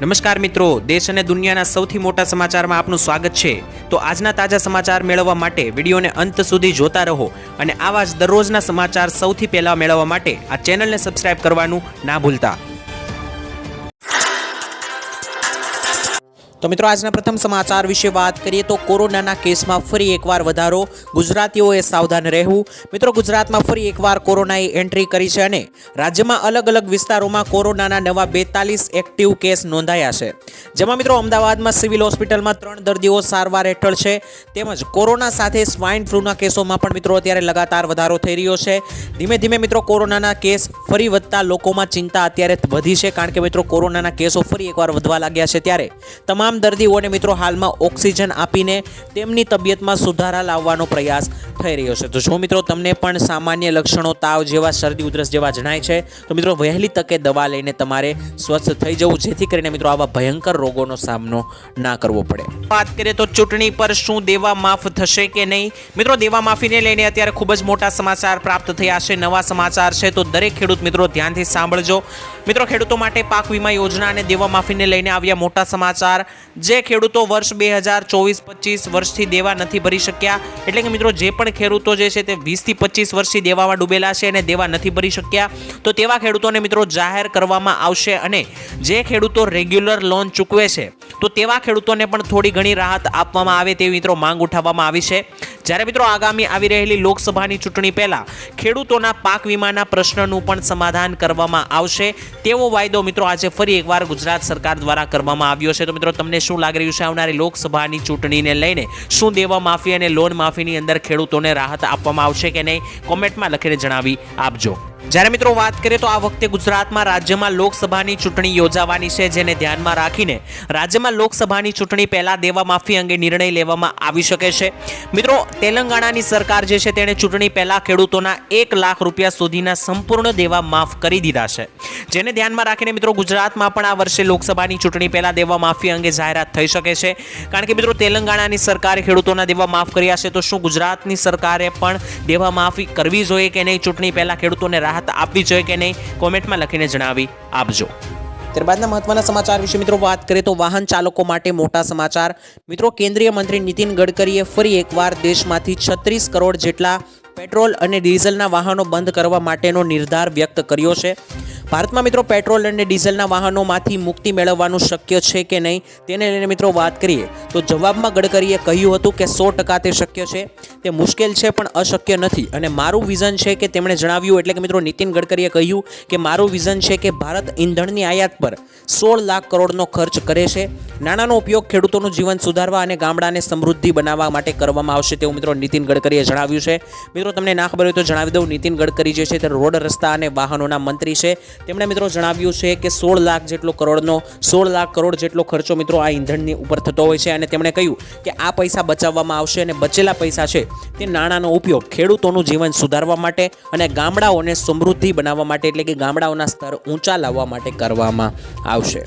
નમસ્કાર મિત્રો, દેશ અને દુનિયાના સૌથી મોટા સમાચારમાં આપનું સ્વાગત છે। તો આજના તાજા સમાચાર મેળવવા માટે વિડીયોને અંત સુધી જોતા રહો અને આવા જ દરરોજના સમાચાર સૌથી પહેલા મેળવવા માટે આ ચેનલને સબસ્ક્રાઇબ કરવાનું ના ભૂલતા। તો મિત્રો આજના પ્રથમ સમાચાર વિશે વાત કરીએ તો કોરોનાના કેસમાં ફરી એકવાર વધારો, ગુજરાતીઓએ સાવધાન રહેવું। મિત્રો ગુજરાતમાં ફરી એકવાર કોરોનાએ એન્ટ્રી કરી છે અને રાજ્યમાં અલગ અલગ વિસ્તારોમાં કોરોનાના નવા 42 એક્ટિવ કેસ નોંધાયા છે, જેમાં મિત્રો અમદાવાદમાં સિવિલ હોસ્પિટલમાં 3 દર્દીઓ સારવાર હેઠળ છે, તેમજ કોરોના સાથે સ્વાઇન ફ્લૂના કેસોમાં પણ મિત્રો અત્યારે લગાતાર વધારો થઈ રહ્યો છે। ધીમે ધીમે મિત્રો કોરોનાના કેસ ફરી વધતા લોકોમાં ચિંતા અત્યારે વધી છે, કારણ કે મિત્રો કોરોનાના કેસો ફરી એકવાર વધવા લાગ્યા છે, ત્યારે તમામ દર્દીઓને મિત્રો હાલમાં ઓક્સિજન આપીને તેમની તબિયતમાં સુધારા લાવવાનો પ્રયાસ થઈ રહ્યો છે। તો જો મિત્રો તમને પણ સામાન્ય લક્ષણો તાવ જેવા, શરદી ઉધરસ જેવા જણાય છે તો મિત્રો વહેલી તકે દવા લઈને તમારે સ્વસ્થ થઈ જવું, જેથી કરીને મિત્રો આવા ભયંકર રોગોનો સામનો ના કરવો પડે। વાત કરીએ તો ચૂંટણી પર શું દેવા માફ થશે કે નહીં? મિત્રો દેવા માફીને લઈને અત્યારે ખૂબ જ મોટા સમાચાર પ્રાપ્ત થયા છે, નવા સમાચાર છે, તો દરેક ખેડૂત મિત્રો ધ્યાનથી સાંભળજો। મિત્રો ખેડૂતો માટે પાક વીમા યોજના અને દેવા માફીને લઈને આવ્યા મોટા સમાચાર। જે ખેડૂતો વર્ષ 2024-25 વર્ષથી દેવા નથી ભરી શક્યા, એટલે કે મિત્રો જે પણ ખેડૂતો જે છે તે 20 થી 25 વર્ષથી દેવામાં ડૂબેલા છે અને દેવા નથી ભરી શક્યા, તો તેવા ખેડૂતોને મિત્રો જાહેર કરવામાં આવશે, અને જે ખેડૂતો રેગ્યુલર લોન ચૂકવે છે તો તેવા ખેડૂતોને પણ થોડી ઘણી રાહત આપવામાં આવે તેવી મિત્રો માંગ ઉઠાવવામાં આવી છે। જ્યારે મિત્રો આગામી આવી રહેલી લોકસભાની ચૂંટણી પહેલા ખેડૂતોના પાક વીમાના પ્રશ્નનું પણ સમાધાન કરવામાં આવશે તેવો વાયદો મિત્રો આજે ફરી એકવાર ગુજરાત સરકાર દ્વારા કરવામાં આવ્યો છે। તો મિત્રો તમને શું લાગી રહ્યું છે, આવનારી લોકસભાની ચૂંટણીને લઈને શું દેવા માફી અને લોન માફીની અંદર ખેડૂતોને રાહત આપવામાં આવશે કે નહીં? કોમેન્ટમાં લખીને જણાવી આપજો। જ્યારે મિત્રો વાત કરીએ તો આ વખતે ગુજરાતમાં રાજ્યમાં લોકસભાની ચૂંટણી યોજાવાની છે, જેને ધ્યાનમાં રાખીને રાજ્યમાં લોકસભાની ચૂંટણી પહેલા દેવા માફી અંગે નિર્ણય લેવામાં આવી શકે છે। મિત્રો તેલંગાણાની સરકાર જે છે તેણે ચૂંટણી પહેલા ખેડૂતોના 1 લાખ રૂપિયા સુધીના સંપૂર્ણ દેવા માફ કરી દીધા છે, જેને ધ્યાનમાં રાખીને મિત્રો ગુજરાતમાં પણ આ વર્ષે લોકસભાની ચૂંટણી પહેલા દેવા માફી અંગે જાહેરાત થઈ શકે છે, કારણ કે મિત્રો તેલંગાણાની સરકારે ખેડૂતોના દેવા માફ કર્યા છે, તો શું ગુજરાતની સરકારે પણ દેવા માફી કરવી જોઈએ કે નહીં? ચૂંટણી પહેલા ખેડૂતોને રાહત આપવી જોઈએ કે નહીં? કોમેન્ટમાં લખીને જણાવી આપજો। ત્યારબાદના મહત્વના સમાચાર વિશે મિત્રો વાત કરીએ તો વાહન ચાલકો માટે મોટા સમાચાર। મિત્રો કેન્દ્રીય મંત્રી નીતિન ગડકરીએ ફરી એકવાર દેશમાંથી 36 કરોડ જેટલા પેટ્રોલ અને ડીઝલના વાહનો બંધ કરવા માટેનો નિર્ધાર વ્યક્ત કર્યો છે। ભારતમાં મિત્રો પેટ્રોલ અને ડીઝલના વાહનોમાંથી મુક્તિ મેળવવાનું શક્ય છે કે નહીં તેને લઈને મિત્રો વાત કરીએ તો જવાબમાં ગડકરીએ કહ્યું હતું કે 100% તે શક્ય છે, તે મુશ્કેલ છે પણ અશક્ય નથી, અને મારું વિઝન છે કે તેમણે જણાવ્યું, એટલે કે મિત્રો નીતિન ગડકરીએ કહ્યું કે મારું વિઝન છે કે ભારત ઈંધણની આયાત પર 16 લાખ કરોડનો ખર્ચ કરે છે। નાણાંનો ઉપયોગ ખેડૂતોનું જીવન સુધારવા અને ગામડાને સમૃદ્ધિ બનાવવા માટે કરવામાં આવશે તેવું મિત્રો નીતિન ગડકરીએ જણાવ્યું છે। મિત્રો તમને ના ખબર હોય તો જણાવી દઉં, નીતિન ગડકરી જે છે તે રોડ, રસ્તા અને વાહનોના મંત્રી છે। તેમણે મિત્રો જણાવ્યું છે કે 16 લાખ કરોડ જેટલો ખર્ચો મિત્રો આ ઈંધણની ઉપર થતો હોય છે, અને તેમણે કહ્યું કે આ પૈસા બચાવવામાં આવશે અને બચેલા પૈસા છે તે નાણાંનો ઉપયોગ ખેડૂતોનું જીવન સુધારવા માટે અને ગામડાઓને સમૃદ્ધિ બનાવવા માટે, એટલે કે ગામડાઓના સ્તર ઊંચા લાવવા માટે કરવામાં આવશે।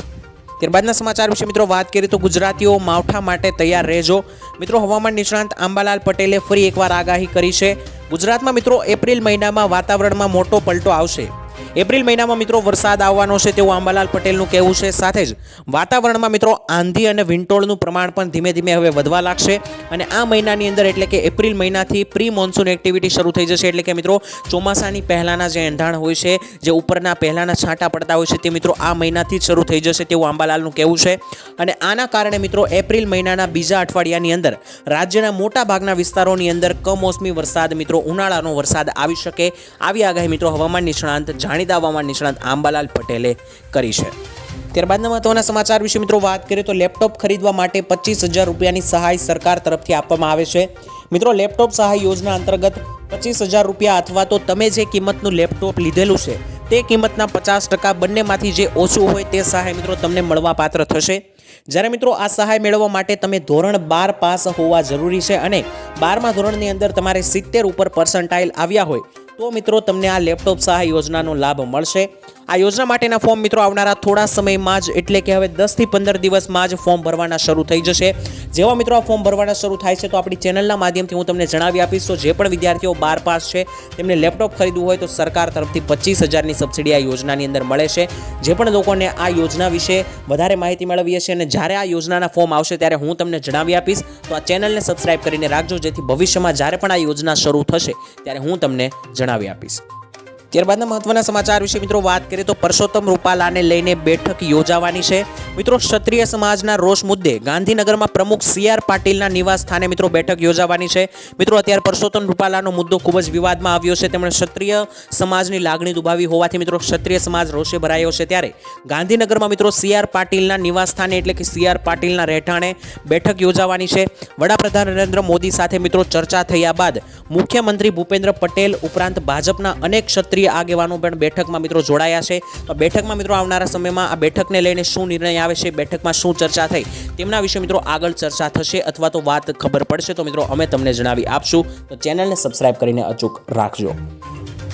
ત્યારબાદના સમાચાર વિશે મિત્રો વાત કરીએ તો ગુજરાતીઓ માવઠા માટે તૈયાર રહેજો। મિત્રો હવામાન નિષ્ણાંત આંબાલાલ પટેલે ફરી એકવાર આગાહી કરી છે। ગુજરાતમાં મિત્રો એપ્રિલ મહિનામાં વાતાવરણમાં મોટો પલટો આવશે। એપ્રિલ મહિનામાં મિત્રો વરસાદ આવવાનો છે તેવું આંબાલાલ પટેલનું કહેવું છે, સાથે જ વાતાવરણમાં મિત્રો આંધી અને વિંટોળનું પ્રમાણ પણ ધીમે ધીમે હવે વધવા લાગશે, અને આ મહિનાની અંદર એટલે કે એપ્રિલ મહિનાથી પ્રી મોન્સૂન એક્ટિવિટી શરૂ થઈ જશે, એટલે કે મિત્રો ચોમાસાની પહેલાંના જે એંધાણ હોય છે, જે ઉપરના પહેલાંના છાંટા પડતા હોય છે, તે મિત્રો આ મહિનાથી જ શરૂ થઈ જશે તેવું આંબાલાલનું કહેવું છે। અને આના કારણે મિત્રો એપ્રિલ મહિનાના બીજા અઠવાડિયાની અંદર રાજ્યના મોટા ભાગના વિસ્તારોની અંદર કમોસમી વરસાદ, મિત્રો ઉનાળાનો વરસાદ આવી શકે, આવી આગાહી મિત્રો હવામાન નિષ્ણાંત હવામાન નિષ્ણાંત આંબાલાલ પટેલે કરી છે। ત્યારબાદના મહત્વના સમાચાર વિશે મિત્રો વાત કરીએ તો લેપટોપ ખરીદવા માટે 25,000 રૂપિયાની સહાય સરકાર તરફથી આપવામાં આવે છે। મિત્રો લેપટોપ સહાય યોજના અંતર્ગત 25,000 રૂપિયા અથવા તો તમે જે કિંમતનું લેપટોપ લીધેલું છે તે કિંમતના 50% બંનેમાંથી જે ઓછું હોય તે સહાય મિત્રો તમને મળવા પાત્ર થશે। જ્યારે મિત્રો આ સહાય મેળવવા માટે તમે ધોરણ 12 પાસ હોવા જરૂરી છે, અને 12મા ધોરણની અંદર તમારે 70 ઉપર પર્સન્ટાઇલ આવ્યા હોય તો મિત્રો તમને આ લેપટોપ સહાય યોજનાનો લાભ મળશે। આ યોજના માટેના ફોર્મ મિત્રો આવનારા થોડા સમયમાં જ એટલે કે હવે 10 થી 15 દિવસમાં જ ફોર્મ ભરવાના શરૂ થઈ જશે। જેવા મિત્રો આ ફોર્મ ભરવાના શરૂ થાય છે તો આપણી ચેનલના માધ્યમથી હું તમને જણાવી આપીશ. તો જે પણ વિદ્યાર્થીઓ 12 પાસ છે તેમને લેપટોપ ખરીદવું હોય તો સરકાર તરફથી 25,000ની સબસિડી આ યોજનાની અંદર મળે છે. જે પણ લોકોને આ યોજના વિશે વધારે માહિતી મેળવી હશે અને જ્યારે આ યોજનાના ફોર્મ આવશે ત્યારે હું તમને જણાવી આપીશ. તો આ ચેનલને સબસ્ક્રાઇબ કરીને રાખજો, જેથી ભવિષ્યમાં જ્યારે પણ આ યોજના શરૂ થશે ત્યારે હું તમને જણાવી આપીશ. ત્યારબાદના મહત્વના સમાચાર વિશે મિત્રો વાત કરીએ તો પરસોત્તમ રૂપાલાને લઈને બેઠક યોજાવાની છે. મિત્રો ક્ષત્રિય સમાજના રોષ મુદ્દે ગાંધીનગરમાં પ્રમુખ CR પાટીલના નિવાસ સ્થાને મિત્રો બેઠક યોજાવાની છે. મિત્રો અત્યારે પરસોત્તમ રૂપાલાનો મુદ્દો ખૂબ જ વિવાદમાં આવ્યો છે. તેમણે ક્ષત્રિય સમાજની લાગણી દુભાવી હોવાથી મિત્રો ક્ષત્રિય સમાજ રોષે ભરાયો છે. ત્યારે ગાંધીનગરમાં મિત્રો CR પાટીલના નિવાસ સ્થાને એટલે કે CR પાટીલના રહેઠાણે બેઠક યોજાવાની છે. વડાપ્રધાન નરેન્દ્ર મોદી સાથે મિત્રો ચર્ચા થયા બાદ મુખ્યમંત્રી ભૂપેન્દ્ર પટેલ ઉપરાંત ભાજપના અનેક ક્ષત્રિય આગેવાનો પણ બેઠકમાં મિત્રો જોડાયા છે. તો બેઠકમાં મિત્રો આવનારા સમયમાં આ બેઠકને લઈને શું નિર્ણય આવે છે, બેઠકમાં શું ચર્ચા થઈ તેમના વિશે મિત્રો આગળ ચર્ચા થશે અથવા તો વાત ખબર પડશે તો મિત્રો અમે તમને જણાવી આપશું. તો ચેનલને સબસ્ક્રાઇબ કરીને અચૂક રાખજો.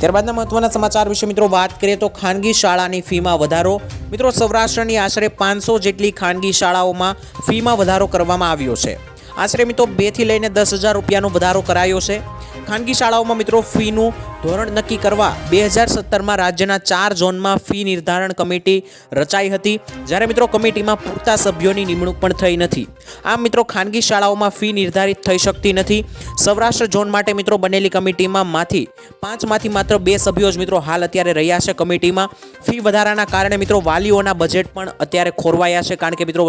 ત્યારબાદના મહત્વના સમાચાર વિશે મિત્રો વાત કરીએ તો ખાનગી શાળાની ફીમાં વધારો. મિત્રો સૌરાષ્ટ્રની આશરે 500 જેટલી ખાનગી શાળાઓમાં ફીમાં વધારો કરવામાં આવ્યો છે. આશરે મિત્રો 2 થી લઈને 10,000 રૂપિયાનો વધારો કરાયો છે. ખાનગી શાળાઓમાં મિત્રો ફીનું ધોરણ નક્કી કરવા 2017માં રાજ્યના 4 ઝોનમાં ફી નિર્ધારણ કમિટી રચાઈ હતી. જ્યારે મિત્રો કમિટીમાં પૂરતા સભ્યોની નિમણૂક પણ થઈ નથી. આમ મિત્રો ખાનગી શાળાઓમાં ફી નિર્ધારિત થઈ શકતી નથી. સૌરાષ્ટ્ર ઝોન માટે મિત્રો બનેલી કમિટીમાં 5માંથી માત્ર 2 સભ્યો જ મિત્રો હાલ અત્યારે રહ્યા છે કમિટીમાં. ફી વધારાના કારણે મિત્રો વાલીઓના બજેટ પણ અત્યારે ખોરવાયા છે, કારણ કે મિત્રો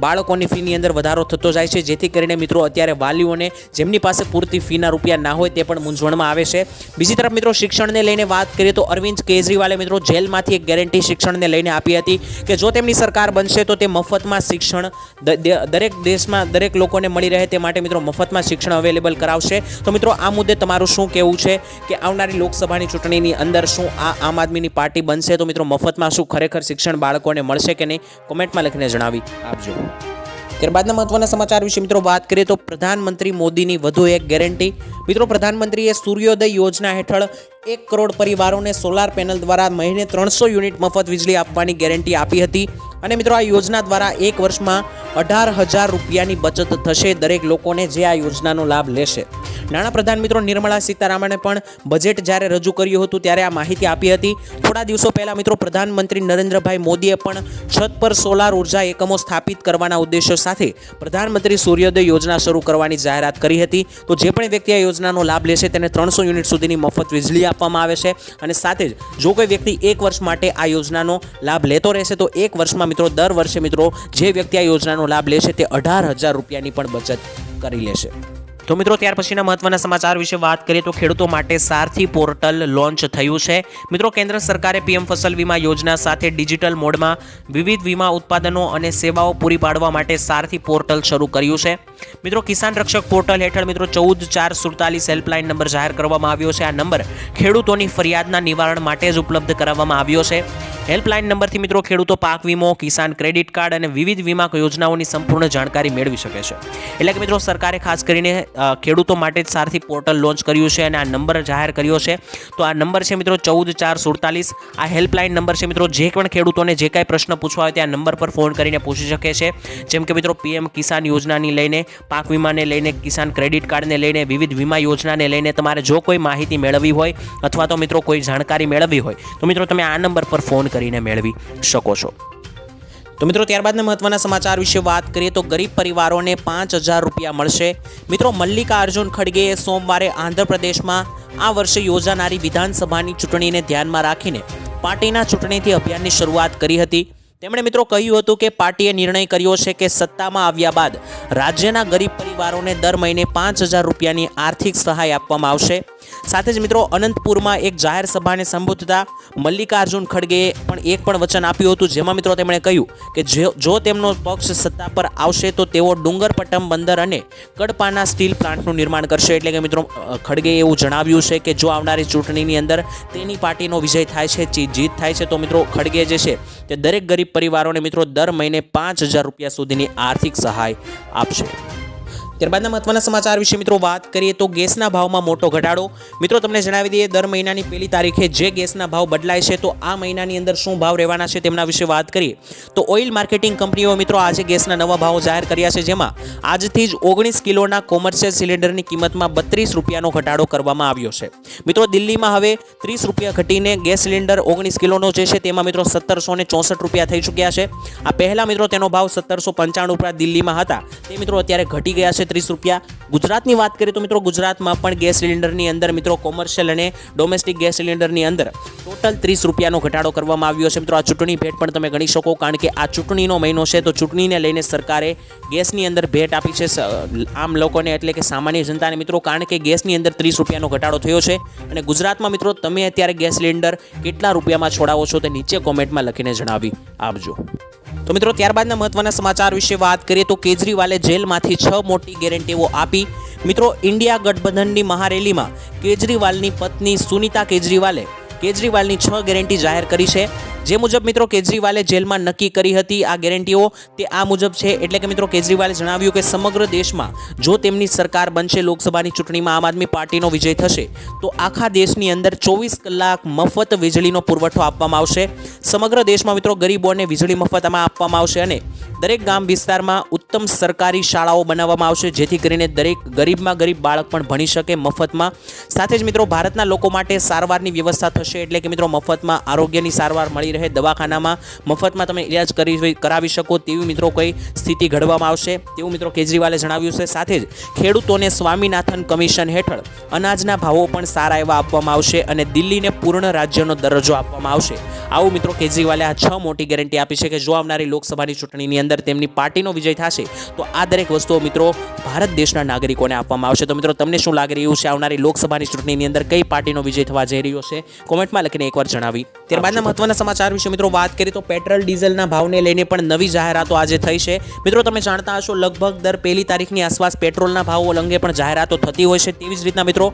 બાળકોની ફીની અંદર વધારો થતો જાય છે, જેથી કરીને મિત્રો અત્યારે વાલીઓને જેમની પાસે પૂરતી ફીના રૂપિયા ના હોય તે પણ મૂંઝવણમાં આવે છે. બીજી તરફ મિત્રો શિક્ષણને લઈને વાત કરીએ તો અરવિંદ કેજરીવાલે મિત્રો જેલમાંથી એક ગેરંટી શિક્ષણને લઈને આપી હતી કે જો તેમની સરકાર બનશે તો તે મફતમાં શિક્ષણ દરેક દેશમાં દરેક લોકોને મળી રહે તે માટે મિત્રો મફતમાં શિક્ષણ અવેલેબલ કરાવશે. તો મિત્રો આ મુદ્દે તમારું શું કહેવું છે કે આવનારી લોકસભાની ચૂંટણીની અંદર શું આ આમ આદમીની પાર્ટી બનશે તો મિત્રો મફતમાં શું ખરેખર શિક્ષણ બાળકોને મળશે કે નહીં, કોમેન્ટમાં લખીને જણાવી આપજો. ત્યારબાદના મહત્વના સમાચાર વિશે મિત્રો વાત કરીએ તો પ્રધાનમંત્રી મોદીની વધુ એક ગેરંટી. મિત્રો પ્રધાનમંત્રીએ સૂર્યોદય યોજના હેઠળ 1 કરોડ પરિવારોને સોલાર પેનલ દ્વારા મહિને 300 યુનિટ મફત વીજળી આપવાની ગેરંટી આપી હતી. અને મિત્રો આ યોજના દ્વારા 1 વર્ષમાં 18,000 રૂપિયાની બચત થશે દરેક લોકોને જે આ યોજનાનો લાભ લેશે. નાણાપ્રધાન મિત્રો નિર્મલા સીતારામણે પણ બજેટ જ્યારે રજૂ કર્યું હતું ત્યારે આ માહિતી આપી હતી. થોડા દિવસો પહેલા મિત્રો પ્રધાનમંત્રી નરેન્દ્રભાઈ મોદીએ પણ છત પર સોલાર ઉર્જા એકમો સ્થાપિત કરવાના ઉદ્દેશ્ય સાથે પ્રધાનમંત્રી સૂર્યોદય યોજના શરૂ કરવાની જાહેરાત કરી હતી. તો જે પણ વ્યક્તિ આ યોજનાનો લાભ લેશે તેને 300 યુનિટ સુધીની મફત વીજળી આપવામાં આવે છે. અને સાથે જ જો કોઈ વ્યક્તિ 1 વર્ષ માટે આ યોજનાનો લાભ લેતો રહેશે તો 1 વર્ષમાં મિત્રો દર વર્ષે મિત્રો જે વ્યક્તિ આ યોજનાનો લાભ લેશે તે 18,000 રૂપિયાની પણ બચત કરી લેશે. તો મિત્રો ત્યાર પછીના મહત્વના સમાચાર વિશે વાત કરીએ તો ખેડૂતો માટે સારથી પોર્ટલ લોન્ચ થયું છે. મિત્રો કેન્દ્ર સરકારે PM ફસલ વીમા યોજના સાથે ડિજિટલ મોડમાં વિવિધ વીમા ઉત્પાદનો અને સેવાઓ પૂરી પાડવા માટે સારથી પોર્ટલ શરૂ કર્યું છે. મિત્રો કિસાન રક્ષક પોર્ટલ હેઠળ મિત્રો 14,447 હેલ્પલાઇન નંબર જાહેર કરવામાં આવ્યો છે. આ નંબર ખેડૂતોની ફરિયાદના નિવારણ માટે જ ઉપલબ્ધ કરાવવામાં આવ્યો છે. હેલ્પલાઇન નંબરથી મિત્રો ખેડૂતો પાક વીમો, કિસાન ક્રેડિટ કાર્ડ અને વિવિધ વીમા યોજનાઓની સંપૂર્ણ જાણકારી મેળવી શકે છે. એટલે કે મિત્રો સરકારે ખાસ કરીને ખેડૂતો માટે જ સારથી પોર્ટલ લોન્ચ કર્યું છે અને આ નંબર જાહેર કર્યો છે. તો આ નંબર છે મિત્રો 14,447. આ હેલ્પલાઇન નંબર છે મિત્રો. જે પણ ખેડૂતોને જે કાંઈ પ્રશ્ન પૂછવા હોય તે આ નંબર પર ફોન કરીને પૂછી શકે છે. જેમ કે મિત્રો PM કિસાન યોજનાની લઈને, પાક વીમાને લઈને, કિસાન ક્રેડિટ કાર્ડને લઈને, વિવિધ વીમા યોજનાને લઈને તમારે જો કોઈ માહિતી મેળવવી હોય અથવા તો મિત્રો કોઈ જાણકારી મેળવવી હોય તો મિત્રો તમે આ નંબર પર ફોન કરીને મેળવી શકો છો. તો મિત્રો ત્યારબાદના મહત્વના સમાચાર વિશે વાત કરીએ તો ગરીબ પરિવારોને 5,000 રૂપિયા મળશે. મિત્રો મલ્લિકાર્જુન ખડગેએ સોમવારે આંધ્રપ્રદેશમાં આ વર્ષે યોજાનારી વિધાનસભાની ચૂંટણીને ધ્યાનમાં રાખીને પાર્ટીના ચૂંટણીથી અભિયાનની શરૂઆત કરી હતી. તેમણે મિત્રો કહ્યું હતું કે પાર્ટીએ નિર્ણય કર્યો છે કે સત્તામાં આવ્યા બાદ રાજ્યના ગરીબ પરિવારોને દર મહિને 5,000 રૂપિયાની આર્થિક સહાય આપવામાં આવશે. સાથે જ મિત્રો અનંતપુરમાં એક જાહેર સભાને સંબોધતા મલ્લિકાર્જુન ખડગેએ પણ વચન આપ્યું હતું, જેમાં મિત્રો તેમણે કહ્યું કે જો તેમનો પક્ષ સત્તા પર આવશે તો તેઓ ડુંગરપટ્ટમ બંદર અને કડપાના સ્ટીલ પ્લાન્ટનું નિર્માણ કરશે. એટલે કે મિત્રો ખડગેએ એવું જણાવ્યું છે કે જો આવનારી ચૂંટણીની અંદર તેની પાર્ટીનો વિજય થાય છે, જીત થાય છે તો મિત્રો ખડગે જે છે તે દરેક ગરીબ પરિવારોને મિત્રો દર મહિને 5,000 રૂપિયા સુધીની આર્થિક સહાય આપશે. ત્યારબાદના મહત્વના સમાચાર વિશે મિત્રો વાત કરીએ તો ગેસના ભાવમાં મોટો ઘટાડો. મિત્રો તમને જણાવી દઈએ દર મહિનાની 1 તારીખે જે ગેસના ભાવ બદલાય છે તો આ મહિનાની અંદર શું ભાવ રહેવાના છે તેમના વિશે વાત કરીએ તો ઓઇલ માર્કેટિંગ કંપનીઓ મિત્રો આજે ગેસના નવા ભાવો જાહેર કર્યા છે, જેમાં આજથી જ 19 કિલોના કોમર્શિયલ સિલિન્ડરની કિંમતમાં 32 રૂપિયાનો ઘટાડો કરવામાં આવ્યો છે. મિત્રો દિલ્હીમાં હવે 30 રૂપિયા ઘટીને ગેસ સિલિન્ડર 19 કિલોનો જે છે તેમાં મિત્રો 1764 રૂપિયા થઈ ચૂક્યા છે. આ પહેલા મિત્રો તેનો ભાવ 1795 રૂપિયા દિલ્હીમાં હતા, તે મિત્રો અત્યારે ઘટી ગયા છે 30 રૂપિયા. ગુજરાતની વાત કરીએ તો મિત્રો ગુજરાતમાં પણ ગેસ સિલિન્ડરની અંદર મિત્રો કોમર્શિયલ અને ડોમેસ્ટિક ગેસ સિલિન્ડરની અંદર ટોટલ 30 રૂપિયાનો ઘટાડો કરવામાં આવ્યો છે. મિત્રો આ ચૂંટણી ભેટ પણ તમે ગણી શકો, કારણ કે આ ચૂંટણીનો મહિનો છે તો ચૂંટણીને લઈને સરકારે ગેસની અંદર ભેટ આપી છે આમ લોકોને, એટલે કે સામાન્ય જનતાને મિત્રો, કારણ કે ગેસની અંદર 30 રૂપિયાનો ઘટાડો થયો છે. અને ગુજરાતમાં મિત્રો તમે અત્યારે ગેસ સિલિન્ડર કેટલા રૂપિયામાં છોડાવો છો તે નીચે કોમેન્ટમાં લખીને જણાવી આપજો. તો મિત્રો ત્યારબાદના મહત્વના સમાચાર વિશે વાત કરીએ તો કેજરીવાલે જેલમાંથી 6 મોટી ગેરંટીઓ આપી. મિત્રો ઇન્ડિયા ગઠબંધનની મહારેલીમાં કેજરીવાલની પત્ની સુનીતા કેજરીવાલની 6 ગેરંટી જાહેર કરી છે. જે મુજબ મિત્રો કેજરીવાલે જેલમાં નક્કી કરી હતી આ ગેરંટીઓ તે આ મુજબ છે. એટલે કે મિત્રો કેજરીવાલે જણાવ્યું કે સમગ્ર દેશમાં જો તેમની સરકાર બનશે, લોકસભાની ચૂંટણીમાં આમ આદમી પાર્ટીનો વિજય થશે તો આખા દેશની અંદર 24 કલાક મફત વીજળીનો પુરવઠો આપવામાં આવશે. સમગ્ર દેશમાં મિત્રો ગરીબોને વીજળી મફતમાં આપવામાં આવશે અને દરેક ગામ વિસ્તારમાં ઉત્તમ સરકારી શાળાઓ બનાવવામાં આવશે, જેથી કરીને દરેક ગરીબમાં ગરીબ બાળક પણ ભણી શકે મફતમાં. સાથે જ મિત્રો ભારતના લોકો માટે સારવારની વ્યવસ્થા થશે, એટલે કે મિત્રો મફતમાં આરોગ્યની સારવાર મળી રહે, દવાખાનામાં મફતમાં તમે ઇલાજ કરાવી શકો તેવી મિત્રો કોઈ સ્થિતિ ઘડવામાં આવશે તેવું મિત્રો કેજરીવાલે જણાવ્યું છે. સાથે જ ખેડૂતોને સ્વામીનાથન કમિશન હેઠળ અનાજના ભાવો પણ સારા એવા આપવામાં આવશે અને દિલ્હીને પૂર્ણ રાજ્યનો દરજ્જો આપવામાં આવશે. આવું મિત્રો કેજરીવાલે આ 6 મોટી ગેરંટી આપી છે કે જો આવનારી લોકસભાની ચૂંટણીની અંદર તેમની પાર્ટીનો વિજય થશે તો આ દરેક વસ્તુઓ મિત્રો ભારત દેશના નાગરિકોને આપવામાં આવશે. તો મિત્રો તમને શું લાગી રહ્યું છે આવનારી લોકસભાની ચૂંટણીની અંદર કઈ પાર્ટીનો વિજય થવા જઈ રહ્યો છે કોમેન્ટમાં લખીને એકવાર જણાવી. ત્યારબાદના મહત્વના સમાચાર વિશે મિત્રો વાત કરીએ તો પેટ્રોલ ડીઝલના ભાવને લઈને પણ નવી જાહેરાતો આજે થઈ છે. મિત્રો તમે જાણતા હશો લગભગ દર 1 તારીખની આસપાસ પેટ્રોલના ભાવો અંગે પણ જાહેરાતો થતી હોય છે. તેવી જ રીતના મિત્રો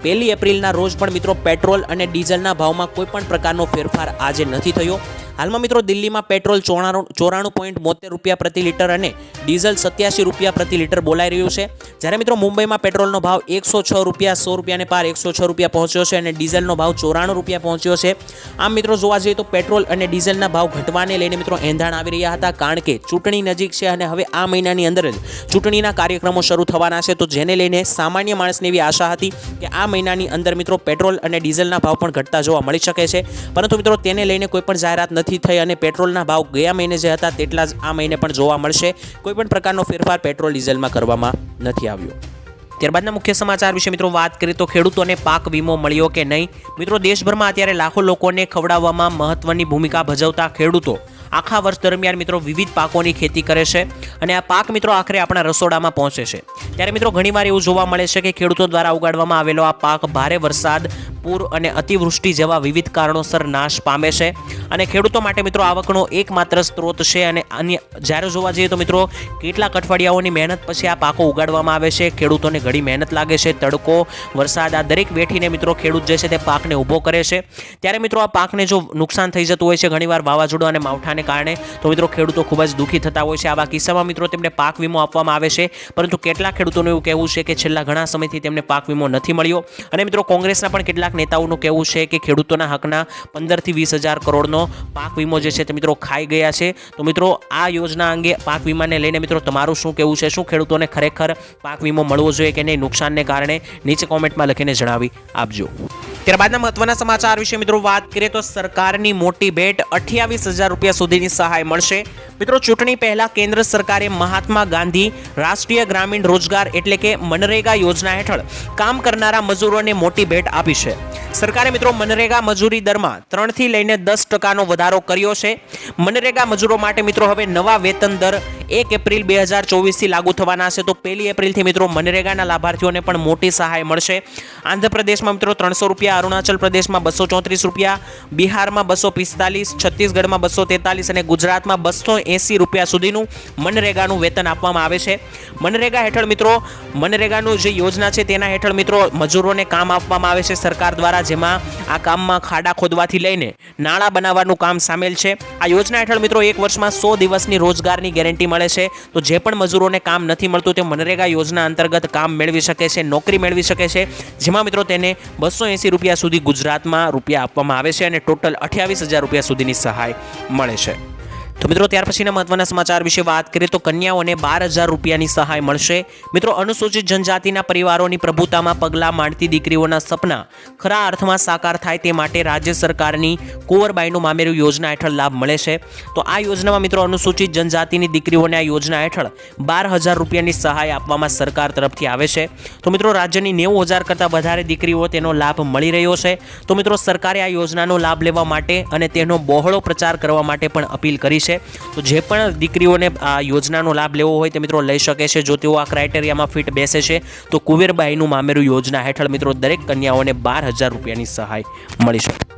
1 એપ્રિલના રોજ પણ મિત્રો પેટ્રોલ અને ડીઝલના ભાવમાં કોઈ પણ પ્રકારનો ફેરફાર આજે નથી થયો. હાલમાં મિત્રો દિલ્હીમાં પેટ્રોલ 94.72 રૂપિયા પ્રતિ લીટર અને ડીઝલ 87 રૂપિયા પ્રતિ લીટર બોલાઈ રહ્યું છે. જ્યારે મિત્રો મુંબઈમાં પેટ્રોલનો ભાવ 106 રૂપિયા 100 રૂપિયાને પાર 106 રૂપિયા પહોંચ્યો છે અને ડીઝલનો ભાવ 94 રૂપિયા પહોંચ્યો છે. આમ મિત્રો જોવા જઈએ તો પેટ્રોલ અને ડીઝલના ભાવ ઘટવાને લઈને મિત્રો એંધાણ આવી રહ્યા હતા, કારણ કે ચૂંટણી નજીક છે અને હવે આ મહિનાની અંદર જ ચૂંટણીના કાર્યક્રમો શરૂ થવાના છે. તો જેને લઈને સામાન્ય માણસને એવી આશા હતી કે આ મહિનાની અંદર મિત્રો પેટ્રોલ અને ડીઝલના ભાવ પણ ઘટતા જોવા મળી શકે છે, પરંતુ મિત્રો તેને લઈને કોઈ પણ જાહેરાત નથી થઈ અને પેટ્રોલના ભાવ ગયા મહિને જે હતા તેટલા જ આ મહિને પણ જોવા મળશે. કોઈ પણ પ્રકારનો ફેરફાર પેટ્રોલ ડીઝલમાં કરવામાં નથી આવ્યો. ત્યારબાદના મુખ્ય સમાચાર વિશે મિત્રો વાત કરીએ તો ખેડૂતોને પાક વીમો મળ્યો કે નહીં. મિત્રો દેશભરમાં અત્યારે લાખો લોકોને ખવડાવવામાં મહત્વની ભૂમિકા ભજવતા ખેડૂતો આખા વર્ષ દરમિયાન મિત્રો વિવિધ પાકોની ખેતી કરે છે અને આ પાક મિત્રો આખરે આપણા રસોડામાં પહોંચે છે. ત્યારે મિત્રો ઘણીવાર એવું જોવા મળે છે કે ખેડૂતો દ્વારા ઉગાડવામાં આવેલો આ પાક ભારે વરસાદ, પૂર અને અતિવૃષ્ટિ જેવા વિવિધ કારણોસર નાશ પામે છે અને ખેડૂતો માટે મિત્રો આવકનો એકમાત્ર સ્ત્રોત છે. અને અન્ય જ્યારે જોવા જઈએ તો મિત્રો કેટલાક અઠવાડિયાઓની મહેનત પછી આ પાકો ઉગાડવામાં આવે છે. ખેડૂતોને ઘણી મહેનત લાગે છે, તડકો, વરસાદ આ દરેક વેઠીને મિત્રો ખેડૂત જે છે તે પાકને ઊભો કરે છે. ત્યારે મિત્રો આ પાકને જો નુકસાન થઈ જતું હોય છે ઘણીવાર વાવાઝોડું અને માવઠાને કારણે, તો મિત્રો ખેડૂતો ખૂબ જ દુઃખી થતા હોય છે. આવા કિસ્સામાં મિત્રો તેમને પાક વીમો આપવામાં આવે છે, પરંતુ કેટલાક ખેડૂતોનું એવું કહેવું છે કે છેલ્લા ઘણા સમયથી તેમને પાક વીમો નથી મળ્યો. અને મિત્રો કોંગ્રેસના પણ કેટલાક નેતાઓનું કહેવું છે કે ખેડૂતોના હકના 15 થી 20 હજાર કરોડનો પાક વીમો જે છે તે મિત્રો ખાઈ ગયા છે. તો મિત્રો આ યોજના અંગે પાક વીમાને લઈને મિત્રો તમારું શું કહેવું છે? શું ખેડૂતોને ખરેખર પાક વીમો મળવો જોઈએ કે નહીં નુકસાનને કારણે? નીચે કોમેન્ટમાં લખીને જણાવી આપજો. ત્યારબાદના મહત્વના સમાચાર વિશે મિત્રો વાત કરીએ તો સરકારની મોટી ભેટ 28,000 રૂપિયા સુધીની સહાય મળશે. મિત્રો ચૂંટણી પહેલા કેન્દ્ર સરકારે મહાત્મા ગાંધી રાષ્ટ્રીય ગ્રામીણ રોજગાર એટલે કે મનરેગા યોજના હેઠળ કામ કરનારા મજૂરોને મોટી ભેટ આપી છે. સરકારે મિત્રો મનરેગા મજૂરી દરમાં 3 થી લઈને 10% વધારો કર્યો છે. મનરેગા મજૂરો માટે મિત્રો હવે નવા વેતન દર 1 એપ્રિલ 2024 થી લાગુ થવાના છે. તો 1 એપ્રિલથી મિત્રો મનરેગાના લાભાર્થીઓને પણ મોટી સહાય મળશે. આંધ્રપ્રદેશમાં મિત્રો 300 રૂપિયા, અરુણાચલ પ્રદેશમાં 234 રૂપિયા, બિહારમાં 245, છત્તીસગઢમાં 243 અને ગુજરાતમાં 280 રૂપિયા સુધીનું મનરેગાનું વેતન આપવામાં આવે છે. મનરેગા હેઠળ મિત્રો મનરેગાનું જે યોજના છે તેના હેઠળ મિત્રો મજૂરોને કામ આપવામાં આવે છે સરકાર દ્વારા, જેમાં આ કામમાં ખાડા ખોદવાથી લઈને નાળા બનાવવાનું કામ સામેલ છે. આ યોજના હેઠળ મિત્રો એક વર્ષમાં 100 દિવસની રોજગારની ગેરંટી મળે છે. તો જે પણ મજૂરોને કામ નથી મળતું તે મનરેગા યોજના અંતર્ગત કામ મેળવી શકે છે, નોકરી મેળવી શકે છે, જેમાં મિત્રો તેને 280 રૂપિયા સુધી ગુજરાતમાં રૂપિયા આપવામાં આવે છે અને ટોટલ 28,000 રૂપિયા સુધીની સહાય મળે છે. તો મિત્રો ત્યાર પછીના મહત્વના સમાચાર વિશે વાત કરીએ તો કન્યાઓને 12,000 રૂપિયાની સહાય મળશે. મિત્રો અનુસૂચિત જનજાતિના પરિવારોની પ્રભુતામાં પગલાં માંડતી દીકરીઓના સપના ખરા અર્થમાં સાકાર થાય તે માટે રાજ્ય સરકારની કુંવરબાઈનું મામેરું યોજના હેઠળ લાભ મળે છે. તો આ યોજનામાં મિત્રો અનુસૂચિત જનજાતિની દીકરીઓને આ યોજના હેઠળ 12,000 રૂપિયાની સહાય આપવામાં સરકાર તરફથી આવે છે. તો મિત્રો રાજ્યની 90,000 કરતાં વધારે દીકરીઓ તેનો લાભ મળી રહ્યો છે. તો મિત્રો સરકારે આ યોજનાનો લાભ લેવા માટે અને તેનો બહોળો પ્રચાર કરવા માટે પણ અપીલ કરી છે. તો જે પણ દીકરીઓને આ યોજનાનો લાભ લેવો હોય તે મિત્રો લઈ શકે છે જો તેઓ આ ક્રાઇટેરિયામાં ફિટ બેસે છે. તો કુંવરબાઈનું મામેરું યોજના હેઠળ મિત્રો દરેક કન્યાઓને 12,000 રૂપિયાની સહાય મળી શકે.